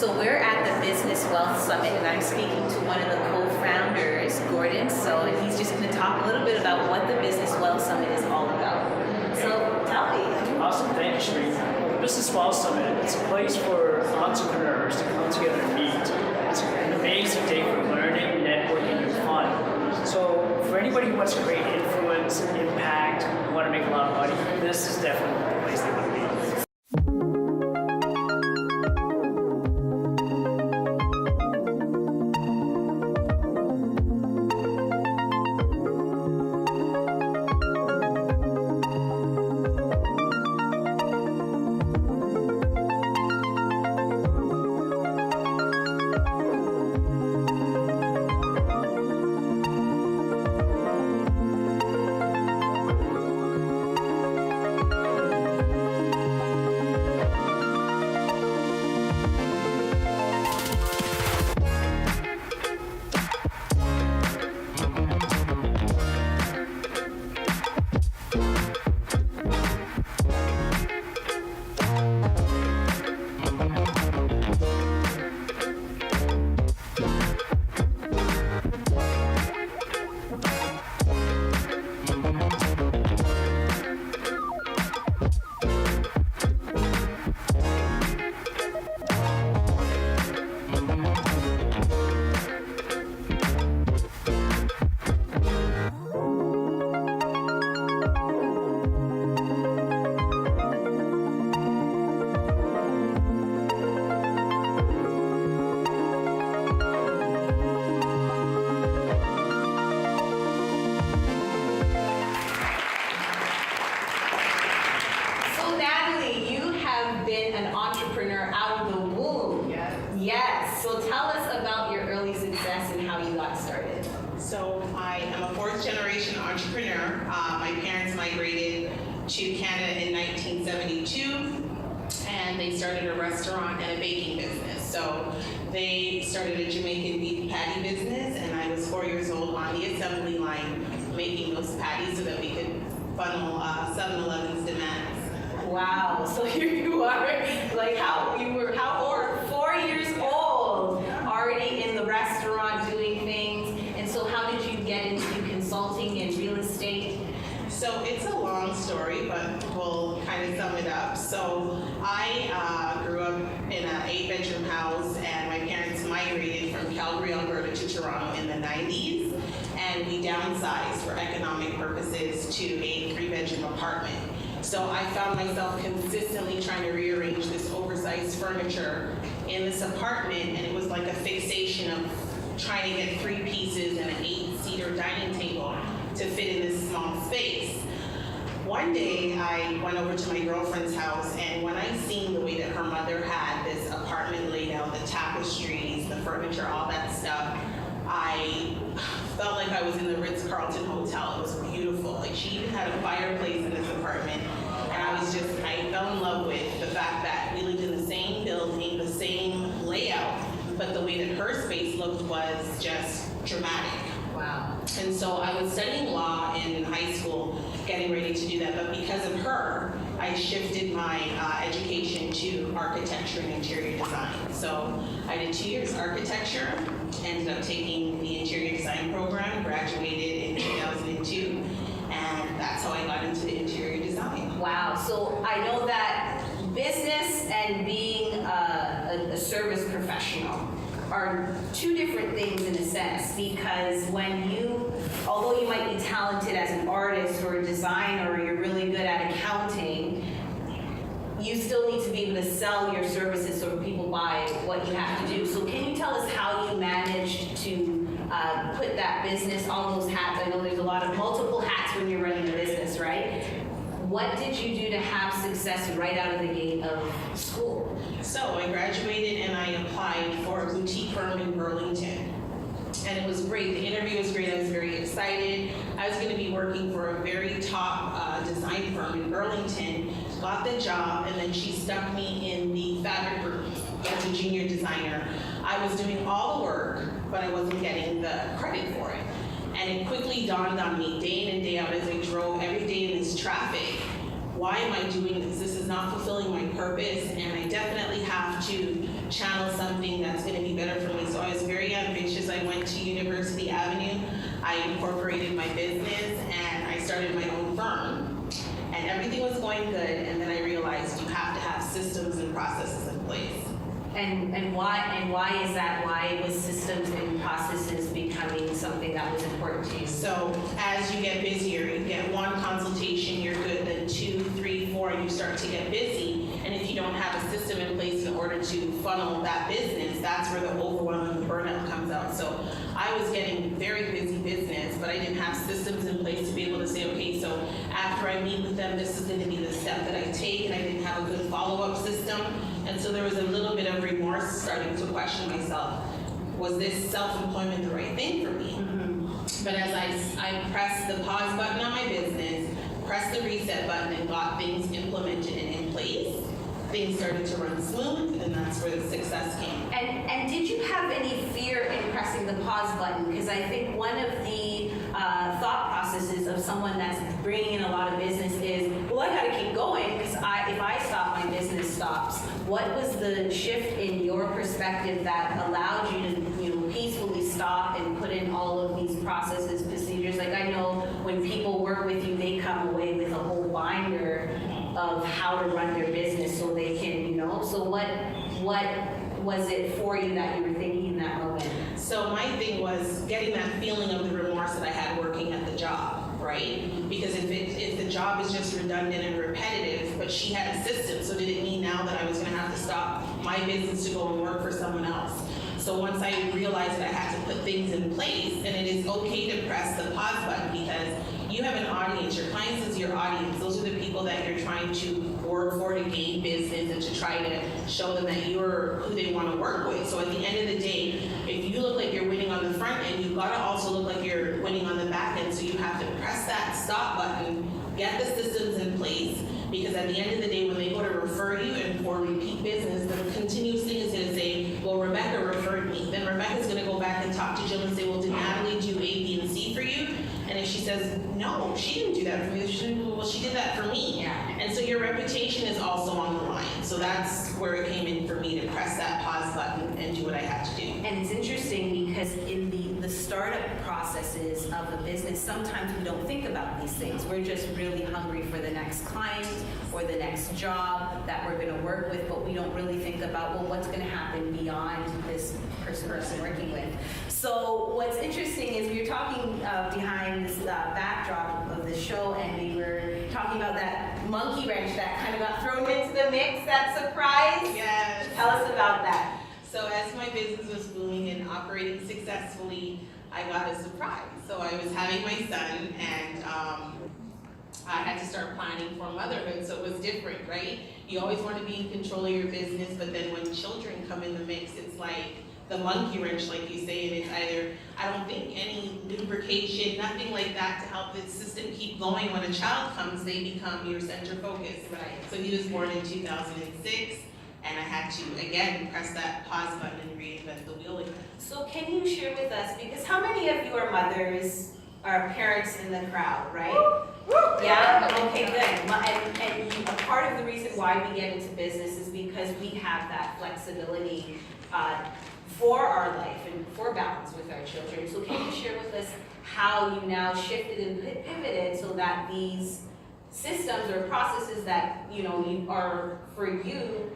So we're at the Business Wealth Summit, and I'm speaking to one of the co-founders, Gordon. And he's just going to talk a little bit about what the Business Wealth Summit is all about. So tell me. Awesome, thank you, Cherene. The Business Wealth Summit, it's a place for entrepreneurs to come together and meet. It's an amazing day for learning, networking, and fun. So for anybody who wants to create influence, impact, who want to make a lot of money, this is definitely the place they want to be. So I am a fourth generation entrepreneur. My parents migrated to Canada in 1972 and they started a restaurant and a baking business. So they started a Jamaican beef patty business and I was 4 years old on the assembly line making those patties so that we could funnel 7-Eleven's demands. Wow, so here you are, like how old? 4 years old, already in the restaurant doing things. And so how did you get into consulting and real estate? So it's a long story, but we'll kind of sum it up. So I grew up in an 8-bedroom house and my parents migrated from Calgary, Alberta to Toronto in the 90s. And we downsized for economic purposes to a 3-bedroom apartment. So I found myself consistently trying to rearrange this oversized furniture in this apartment, and it was like a fixation of trying to get 3 pieces and an 8-seater dining table to fit in this small space. One day I went over to my girlfriend's house, and when I seen the way that her mother had this apartment laid out, the tapestries, the furniture, all that stuff, I felt like I was in the Ritz-Carlton Hotel. It was beautiful. Like, she even had a fireplace in this apartment. And I fell in love with the fact that we lived in the same building, the same layout, but the way that her space looked was just dramatic. Wow. And so I was studying law in high school, getting ready to do that, but because of her, I shifted my education to architecture and interior design. So I did 2 years architecture, ended up taking the interior design program, graduated in 2002, and that's how I got into the interior design. Wow, so I know that business and being a service professional are 2 different things in a sense, because although you might be talented as an artist or a designer, or you're really good at accounting, you still need to be able to sell your services so people buy what you have to do. So can you tell us how you managed to put that business, all those hats? I know there's a lot of multiple hats when you're running a business, right? What did you do to have success right out of the gate of school? So I graduated and I applied for a boutique firm in Burlington. And it was great. The interview was great. I was very excited. I was going to be working for a very top design firm in Burlington. Got the job, and then she stuck me in the fabric room as a junior designer. I was doing all the work, but I wasn't getting the credit for it. And it quickly dawned on me, day in and day out, as I drove every day in this traffic, why am I doing this? This is not fulfilling my purpose, and I definitely have to channel something that's going to be better for me. So I was very ambitious. I went to University Avenue. I incorporated my business, and I started my own firm. And everything was going good, and then I realized you have to have systems and processes in place. And why is that? Why was systems and processes becoming something that was important to you? So as you get busier, you get one consultation, you're good, then 2, 3, 4, and you start to get busy. And if you don't have a system in place in order to funnel that business, that's where the overwhelm and the burnout comes out. So I was getting very busy business, but I didn't have systems in place to be able to say, okay, so after I meet with them, this is going to be the step that I take, and I didn't have a good follow-up system. And so there was a little bit of remorse, starting to question myself. Was this self-employment the right thing for me? Mm-hmm. But as I pressed the pause button on my business, pressed the reset button, and got things implemented and in place, things started to run smooth, and that's where the success came. And did you have any fear in pressing the pause button? Because I think one of the thought processes of someone that's bringing in a lot of business is, well, I got to keep going because if I stop, my business stops. What was the shift in your perspective that allowed you to, peacefully stop and put in all of these processes, procedures? Like, I know when people work with you, they come away with a whole binder of how to run their business so they can, so what was it for you that you were thinking in that moment? So my thing was getting that feeling of the remorse that I had working at the job, right? Because if the job is just redundant and repetitive, but she had a system, so did it mean now that I was gonna have to stop my business to go and work for someone else? So once I realized that I had to put things in place, and it is okay to press the pause button because you have an audience, your clients is your audience. Those are the people that you're trying to work for to gain business and to try to show them that you're who they want to work with. So at the end of the day, if you look like you're winning on the front end, you've got to also look like you're winning on the back end. So you have to press that stop button, get the systems in place, because at the end of the day, when they go to refer you and for repeat business, the continuous thing is going to say, well, Rebecca referred me. Then Rebecca's going to go back and talk to Jill and say, well, did Natalie do A, B, and C for you? And if she says, no, she didn't do that for me, she did that for me. Yeah. And so your reputation is also on the line. So that's where it came in for me to press that pause button and do what I had to do. And it's interesting because in the startup processes of a business, sometimes we don't think about these things. We're just really hungry for the next client or the next job that we're going to work with, but we don't really think about, well, what's going to happen beyond this person I'm working with. So what's interesting is we were talking behind this backdrop of the show, and we were talking about that monkey wrench that kind of got thrown into the mix, that surprise. Yes. Tell us about that. So as my business was booming and operating successfully, I got a surprise. So I was having my son, and I had to start planning for motherhood, so it was different, right? You always want to be in control of your business, but then when children come in the mix, it's like the monkey wrench, like you say, and it's either, I don't think any lubrication, nothing like that to help the system keep going. When a child comes, they become your center focus. Right. So he was born in 2006. And I had to, again, press that pause button and reinvent the wheel again. So can you share with us, because how many of you are mothers, are parents in the crowd, right? Yeah? Okay, good. And a part of the reason why we get into business is because we have that flexibility for our life and for balance with our children. So can you share with us how you now shifted and pivoted so that these systems or processes that, you are for you,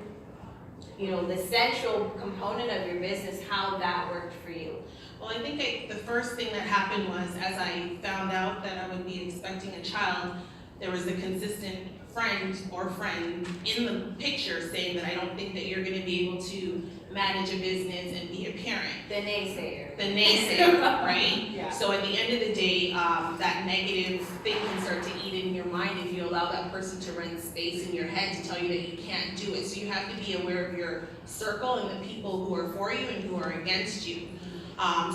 the central component of your business, how that worked for you? Well, I think the first thing that happened was, as I found out that I would be expecting a child, there was a consistent friend in the picture saying that I don't think that you're going to be able to manage a business and be a parent. The naysayer. The naysayer, right? Yeah. So at the end of the day, that negative thing can start to eat in your mind if you allow that person to rent space in your head to tell you that you can't do it. So you have to be aware of your circle and the people who are for you and who are against you.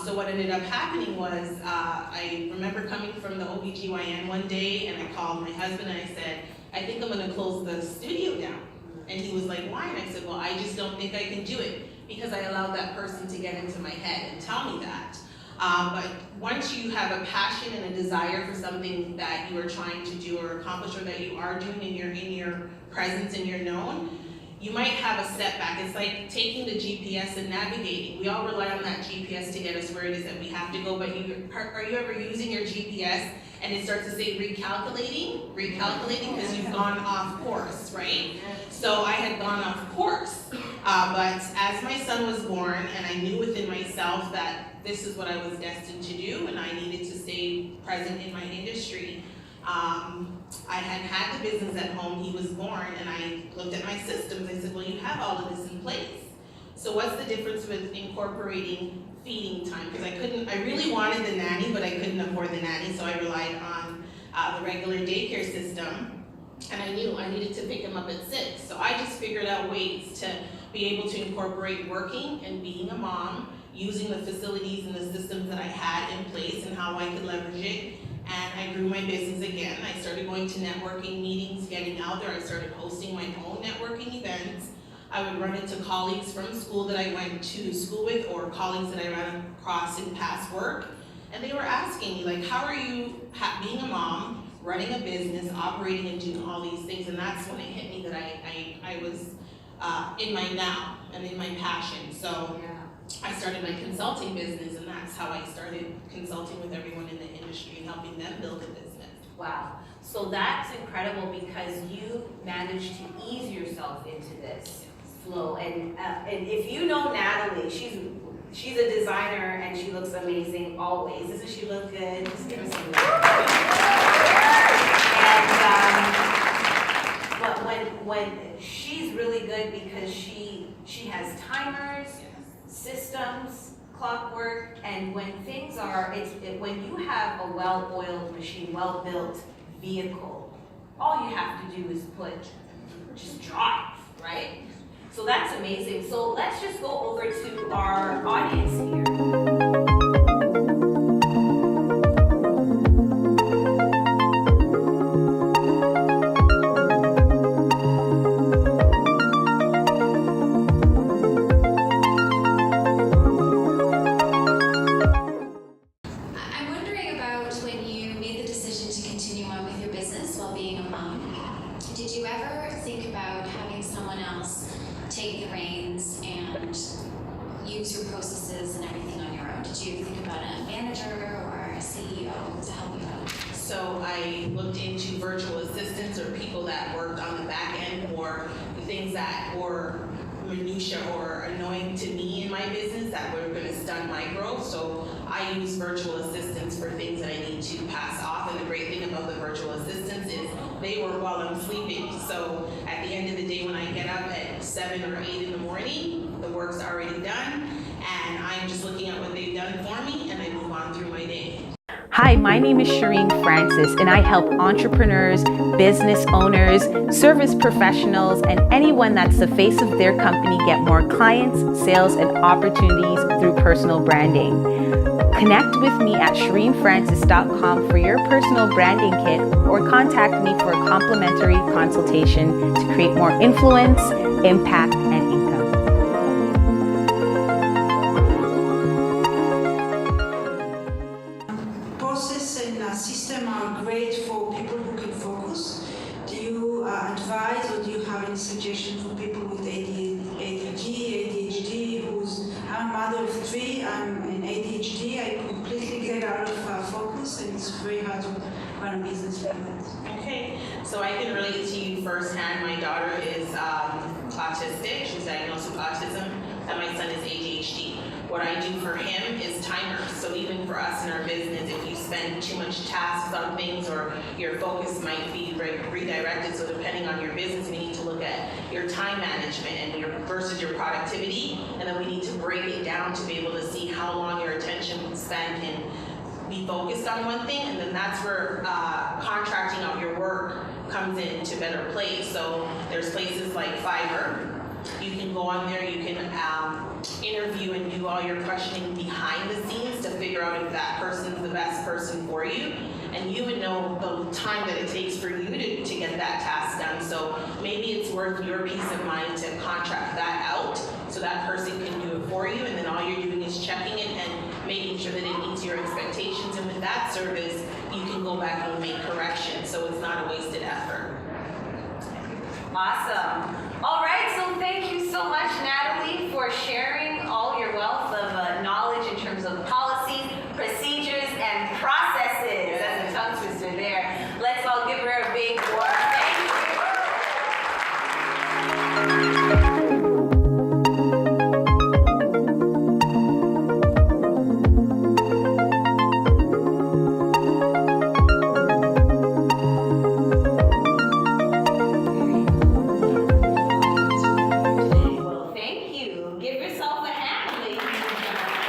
So what ended up happening was, I remember coming from the OBGYN one day, and I called my husband and I said, I think I'm gonna close the studio down. And he was like, why? And I said, well, I just don't think I can do it because I allowed that person to get into my head and tell me that. But once you have a passion and a desire for something that you are trying to do or accomplish, or that you are doing and you're in your presence and you're known, you might have a setback. It's like taking the GPS and navigating. We all rely on that GPS to get us where it is that we have to go, but are you ever using your GPS and it starts to say recalculating because you've gone off course, right? So I had gone off course, but as my son was born and I knew within myself that this is what I was destined to do and I needed to stay present in my industry, I had the business at home, he was born, and I looked at my systems. I said, well, you have all of this in place. So what's the difference with incorporating feeding time? Because I really wanted the nanny, but I couldn't afford the nanny, so I relied on the regular daycare system. And I knew I needed to pick him up at 6. So I just figured out ways to be able to incorporate working and being a mom, using the facilities and the systems that I had in place and how I could leverage it. And I grew my business again. I started going to networking meetings, getting out there. I started hosting my own networking events. I would run into colleagues from school that I went to school with, or colleagues that I ran across in past work. And they were asking me, like, how are you being a mom, running a business, operating and doing all these things? And that's when it hit me that I was in my now and in my passion. So I started my consulting business, and that's how I started consulting with everyone in the industry and helping them build a business. Wow. So that's incredible because you managed to ease yourself into this flow. And if you know Natalie, she's a designer and she looks amazing always. Doesn't she look good? Just give us some but when she's really good because she has timers, systems, clockwork, and when things are, when you have a well-oiled machine, well-built vehicle, all you have to do is just drive, right? So that's amazing. So let's just go over to our audience here. So I looked into virtual assistants or people that worked on the back end or the things that were minutia or annoying to me in my business that were going to stun my growth. So I use virtual assistants for things that I need to pass off. And the great thing about the virtual assistants is they work while I'm sleeping. So at the end of the day, when I get up at 7 or 8 in the morning, the work's already done. And I'm just looking at what they've done for me and I move on through my day. Hi, my name is Cherene Francis, and I help entrepreneurs, business owners, service professionals, and anyone that's the face of their company get more clients, sales, and opportunities through personal branding. Connect with me at ChereneFrancis.com for your personal branding kit, or contact me for a complimentary consultation to create more influence, impact, and income. System are great for people who can focus. Do you advise or do you have any suggestions for people with ADHD, I'm a mother of 3, I'm in ADHD, I completely get out of focus and it's very hard to run a business like that. Okay, so I can relate to you firsthand. My daughter is autistic, she's diagnosed with autism, and my son is ADHD. What I do for him is timers. So even for us in our business, if you spend too much tasks on things or your focus might be redirected, so depending on your business, we need to look at your time management and versus your productivity, and then we need to break it down to be able to see how long your attention span can be focused on one thing, and then that's where contracting out your work comes into better place. So there's places like Fiverr. You can go on there, you can interview and do all your questioning behind the scenes to figure out if that person's the best person for you. And you would know the time that it takes for you to get that task done. So maybe it's worth your peace of mind to contract that out so that person can do it for you, and then all you're doing is checking it and making sure that it meets your expectations. And with that service, you can go back and make corrections, so it's not a wasted effort. Awesome. All right, so thank you so much, Natalie, for sharing all your wealth of knowledge in terms of policies, procedures, and processes. That's a tongue twister there. Let's all give her a big warm thank you. Well, thank you. Give yourself a hand, ladies and gentlemen.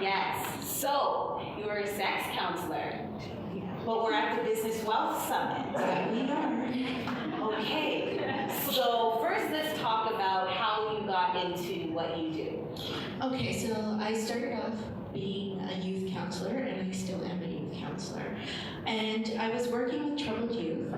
Yes. So, you are a sex counselor, but we're at the Business Wealth Summit. We are. Okay. So first, let's talk about how you got into what you do. Okay, so I started off being a youth counselor, and I still am a youth counselor. And I was working with troubled youth.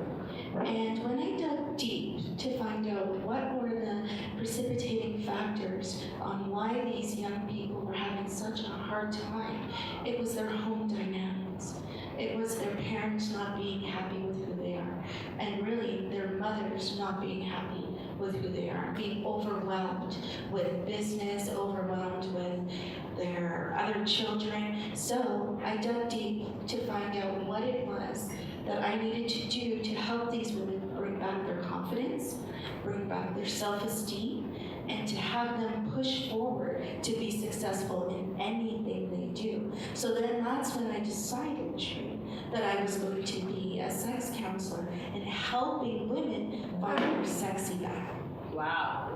And when I dug deep to find out what were the precipitating factors on why these young people were having such a hard time, it was their home dynamics. It was their parents not being happy with who they are, and really their mothers not being happy with who they are, being overwhelmed with business, overwhelmed with their other children. So I dug deep to find out what it was that I needed to do to help these women bring back their confidence, bring back their self-esteem, and to have them push forward to be successful in anything they do. So then that's when I decided, Cherene, that I was going to be a sex counselor and helping women find their sexy back. Wow.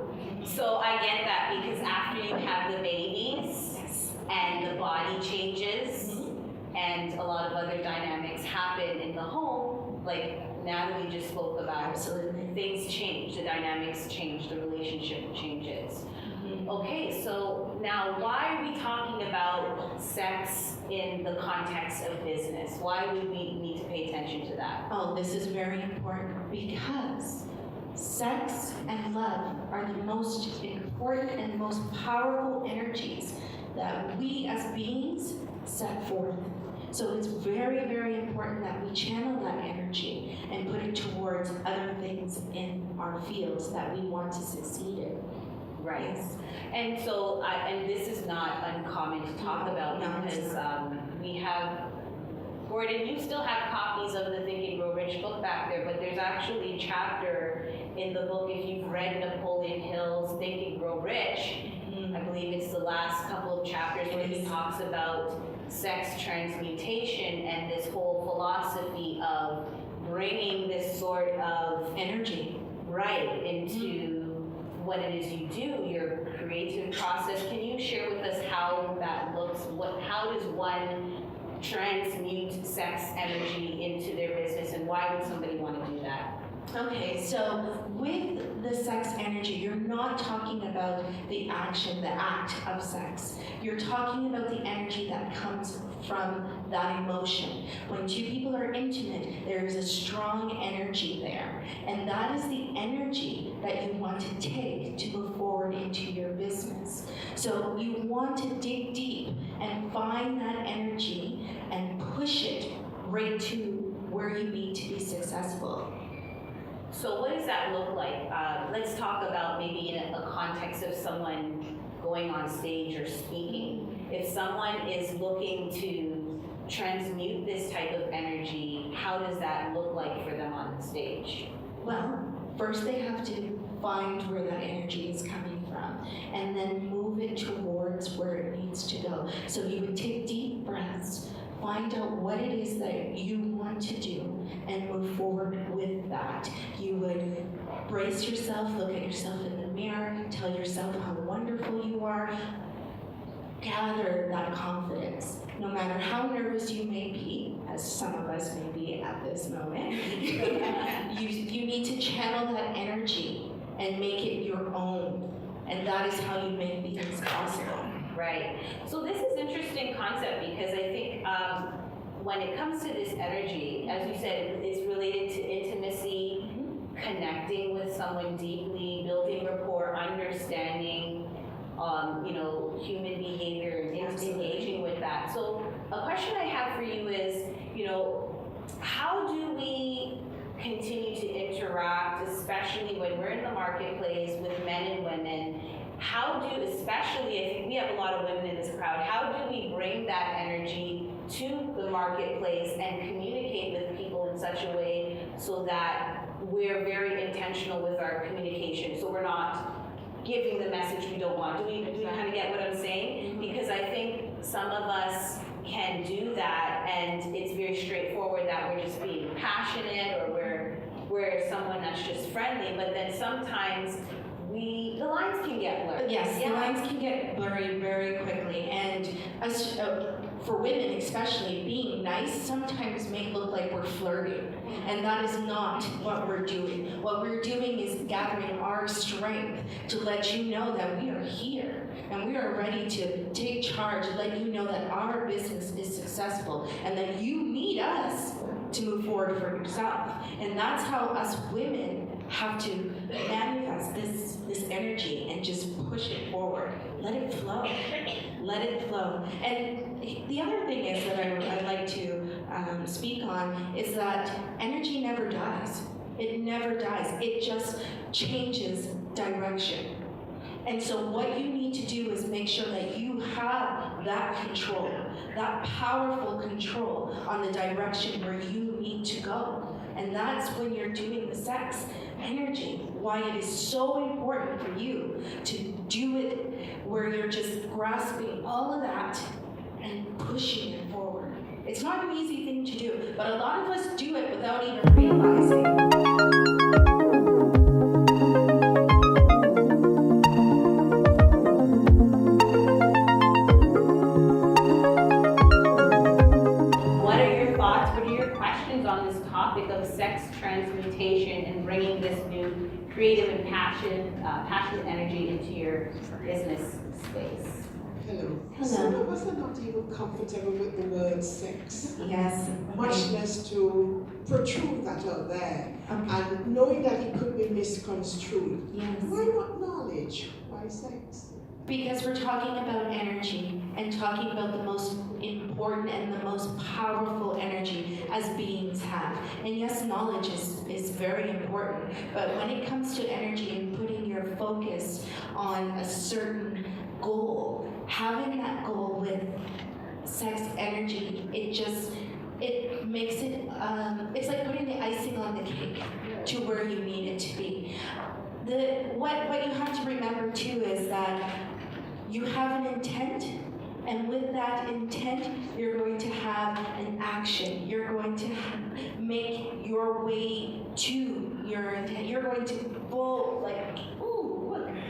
So I get that because after you have the babies and the body changes and a lot of other dynamics happen in the home, like Natalie just spoke about, Absolutely. things change, the dynamics change, the relationship changes. Okay, so now why are we talking about sex in the context of business? Why would we need to pay attention to that? Oh, this is very important because sex and love are the most important and most powerful energies that we as beings set forth. So it's very, very important that we channel that energy and put it towards other things in our fields that we want to succeed in. Right. And so, and this is not uncommon to talk about No, it's because we have, Gordon, you still have copies of the Think and Grow Rich book back there, but there's actually a chapter in the book, if you've read Napoleon Hill's Think and Grow Rich, I believe it's the last couple of chapters where he talks about sex transmutation and this whole philosophy of bringing this sort of Energy. right into what it is you do, your creative process. Can you share with us how that looks? How does one transmute sex energy into their business, and why would somebody want to do that? Okay, so with the sex energy, you're not talking about the action, the act of sex. You're talking about the energy that comes from that emotion. When two people are intimate, there is a strong energy there. And that is the energy that you want to take to move forward into your business. So you want to dig deep and find that energy and push it right to where you need to be successful. So what does that look like? Let's talk about maybe in a context of someone going on stage or speaking. If someone is looking to transmute this type of energy, how does that look like for them on the stage? Well, first they have to find where that energy is coming from and then move it towards where it needs to go. So you would take deep breaths, find out what it is that you want to do and move forward with that. You would brace yourself, look at yourself in the mirror, tell yourself how wonderful you are, gather that confidence. No matter how nervous you may be, as some of us may be at this moment, you need to channel that energy and make it your own. And that is how you make things possible. Right. So this is an interesting concept because I think when it comes to this energy, as you said, it's related to intimacy, connecting with someone deeply, building rapport, understanding. human behavior and engaging with that. So a question I have for you is, how do we continue to interact, especially when we're in the marketplace with men and women? Especially, I think we have a lot of women in this crowd, how do we bring that energy to the marketplace and communicate with people in such a way so that we're very intentional with our communication, so we're not giving the message we don't want? Do we kind of get what I'm saying? Because I think some of us can do that, and it's very straightforward that we're just being passionate, or we're someone that's just friendly, but then sometimes the lines can get blurred. Yes, the lines can get blurry very quickly, and us, for women especially, being nice sometimes may look like we're flirting, and that is not what we're doing. What we're doing is gathering our strength to let you know that we are here, and we are ready to take charge, let you know that our business is successful, and that you need us to move forward for yourself. And that's how us women have to manifest this energy and just push it forward. Let it flow. Let it flow. And the other thing is that I'd like to speak on is that energy never dies. It never dies. It just changes direction. And so what you need to do is make sure that you have that control, that powerful control on the direction where you need to go. And that's when you're doing the sex energy, why it is so important for you to do it where you're just grasping all of that and pushing it forward. It's not an easy thing to do, but a lot of us do it without even realizing. On this topic of sex transmutation and bringing this new creative and passionate energy into your business space. Hello. Hello. Some of us are not even comfortable with the word sex. Yes. Much less to protrude that out there. Okay. And knowing that it could be misconstrued. Yes. Why not knowledge? Why sex? Because we're talking about energy and talking about the most important and the most powerful energy as beings have. And yes, knowledge is very important, but when it comes to energy and putting your focus on a certain goal, having that goal with sex energy, it makes it, it's like putting the icing on the cake to where you need it to be. What you have to remember too is that you have an intent, and with that intent, you're going to have an action. You're going to make your way to your intent. You're going to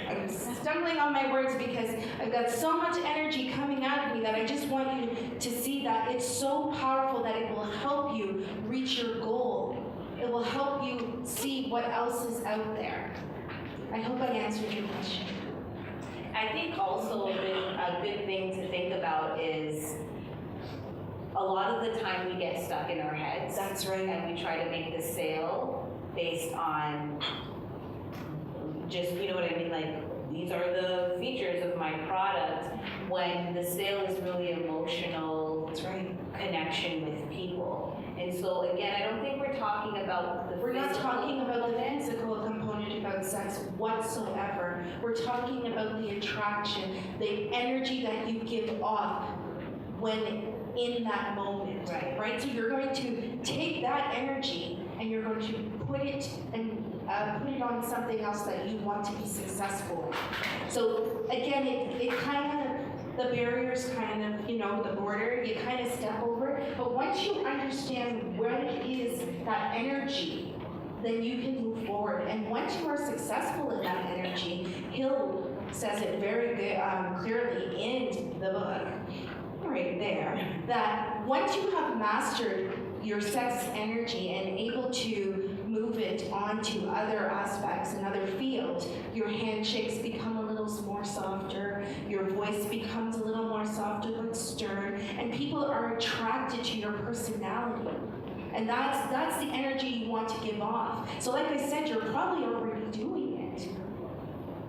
I'm stumbling on my words because I've got so much energy coming out of me that I just want you to see that it's so powerful that it will help you reach your goal. It will help you see what else is out there. I hope I answered your question. I think also a good thing to think about is a lot of the time we get stuck in our heads. That's right. And we try to make the sale based on just, you know what I mean, like these are the features of my product, when the sale is really emotional. That's right. Connection with people. And so again, I don't think we're talking about We're not talking about the physical component about sex whatsoever. We're talking about the attraction, the energy that you give off when in that moment, right? So you're going to take that energy and you're going to put it on something else that you want to be successful in. So again, it kind of, the barriers kind of, the border, you kind of step over it. But once you understand what it is, that energy, then you can move forward. And once you are successful in that energy, Hill says it very good, clearly in the book, right there, that once you have mastered your sex energy and able to move it onto other aspects and other fields, your handshakes become a little more softer, your voice becomes a little more softer but stern, and people are attracted to your personality. And that's the energy you want to give off. So like I said, you're probably already doing it,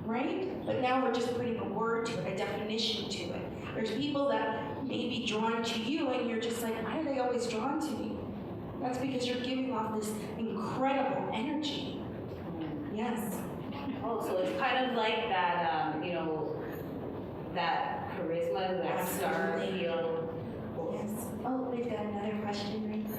right? but now we're just putting a word to it, a definition to it. There's people that may be drawn to you and you're just like, why are they always drawn to me? That's because you're giving off this incredible energy. Yes. Oh, so it's kind of like that, that charisma, that star Absolutely. feel. Yes. Oh, we've got another question right there.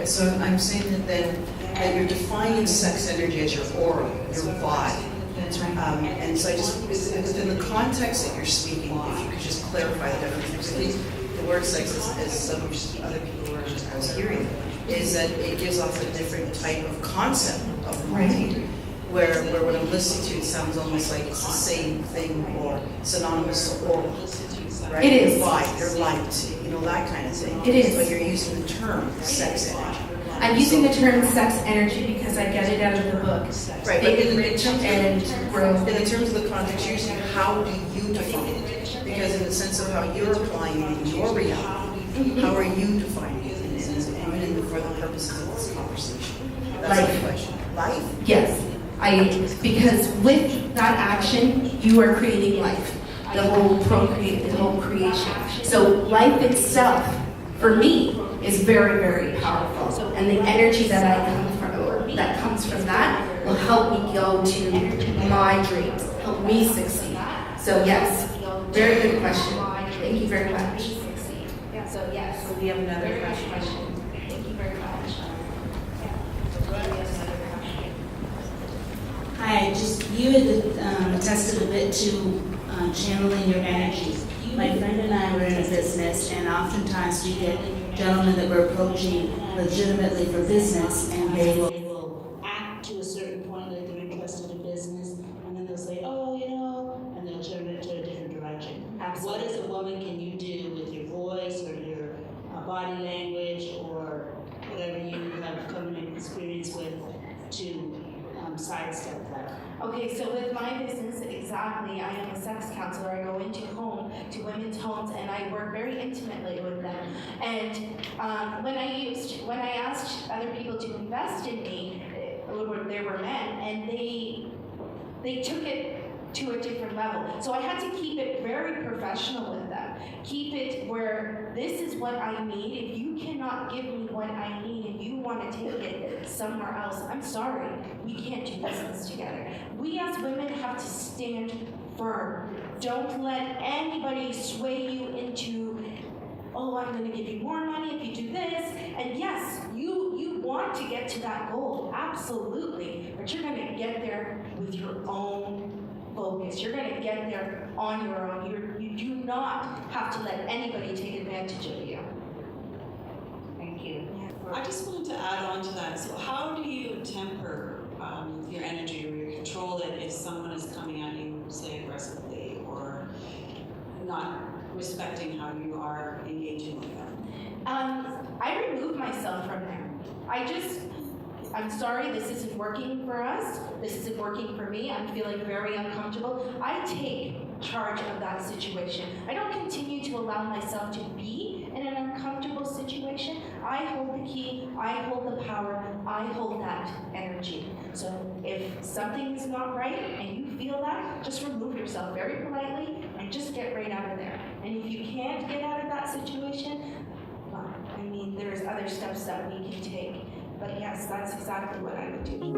So I'm saying that then that you're defining sex energy as your aura, your vibe. That's right. And so I just, within the context that you're speaking, if you could just clarify the definition, because I think the word sex, as some other people were I was hearing, is that it gives off a different type of concept of mind. Where when I'm listening to it, it sounds almost like it's the same thing or synonymous to aura. Right? It is. Your vibe, your light, that kind of thing. It is. But you're using the term sex energy. I'm using the term sex energy because I get it out of the book. Right, but Think Rich and Grow. in terms of the context you're using, how do you define it? Because in the sense of how you're applying it in your reality, how are you defining it and for the purposes of this conversation? That's Life. the question. Life? Yes, because with that action, you are creating life. The whole procreate, the whole creation. So life itself, for me, is very, very powerful. And the energy that comes from that will help me go to my dreams, help me succeed. So yes, very good question. Thank you very much. So yes. So we have another Very good question. question. Thank you very much. Hi, just you had attested a bit to channeling your energy. My friend and I were in a business, and oftentimes we get gentlemen that we're approaching legitimately for business, and they will act to a certain point like they're interested in business, and then they'll say, oh, and they'll turn it to a different direction. What as a woman can you do with your voice or your body language or whatever you have come in experience with to sidestep that? Okay, so with my business, exactly, I am a sex counselor. I go into to women's homes, and I work very intimately with them. And when I asked other people to invest in me, there were men, and they took it to a different level. So I had to keep it very professional with them. Keep it where this is what I need. If you cannot give me what I need and you want to take it somewhere else, I'm sorry, we can't do business together. We as women have to stand firm. Don't let anybody sway you into, oh, I'm going to give you more money if you do this. And yes, you want to get to that goal, absolutely, but you're going to get there with your own focus. You're going to get there on your own. You do not have to let anybody take advantage of you. Thank you. I just wanted to add on to that. So how do you temper your energy or you control it if someone is coming at you, say, aggressively or not respecting how you are engaging with them? I remove myself from there. I'm sorry, this isn't working for us. This isn't working for me. I'm feeling very uncomfortable. I take charge of that situation. I don't continue to allow myself to be in an uncomfortable situation. I hold the key, I hold the power, I hold that energy. So if something is not right and you feel that, just remove yourself very politely and just get right out of there. And if you can't get out of that situation, well, there's other steps that we can take. But yes, that's exactly what I would do.